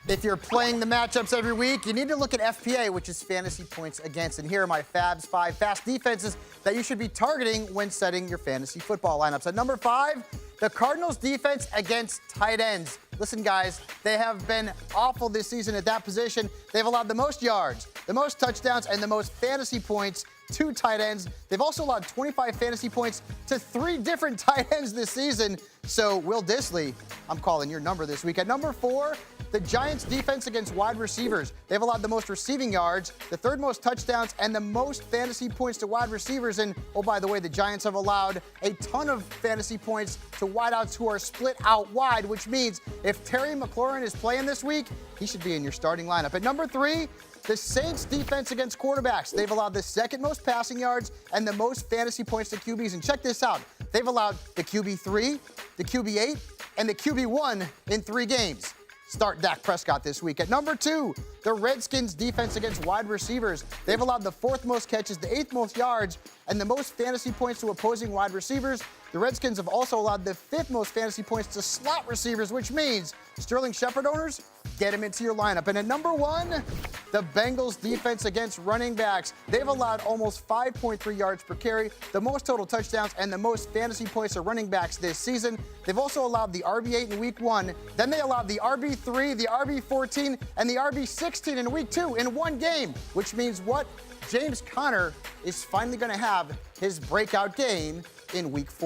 If you're playing the matchups every week, you need to look at FPA, which is fantasy points against. And here are my Fab'S 5 fast defenses that you should be targeting when setting your fantasy football lineups. At number 5, the Cardinals defense against tight ends. Listen, guys, they have been awful this season at that position. They've allowed the most yards, the most touchdowns, and the most fantasy points to tight ends. They've also allowed 25 fantasy points to 3 different tight ends this season. So, Will Dissly, I'm calling your number this week. At number 4, the Giants defense against wide receivers. They've allowed the most receiving yards, the 3rd most touchdowns, and the most fantasy points to wide receivers. And, oh, by the way, the Giants have allowed a ton of fantasy points to wideouts who are split out wide, which means if Terry McLaurin is playing this week, he should be in your starting lineup. At number 3, the Saints defense against quarterbacks. They've allowed the 2nd most passing yards and the most fantasy points to QBs. And check this out. They've allowed the QB3, the QB8, and the QB1 in 3 games. Start Dak Prescott this week. At number 2, the Redskins defense against wide receivers. They've allowed the 4th most catches, the 8th most yards, and the most fantasy points to opposing wide receivers. The Redskins have also allowed the 5th most fantasy points to slot receivers, which means Sterling Shepard owners, get him into your lineup. And at number 1, the Bengals defense against running backs. They've allowed almost 5.3 yards per carry, the most total touchdowns, and the most fantasy points to running backs this season. They've also allowed the RB8 in week 1. Then they allowed the RB3, the RB14, and the RB16 in week 2 in 1 game, which means what? James Conner is finally going to have his breakout game in week 4.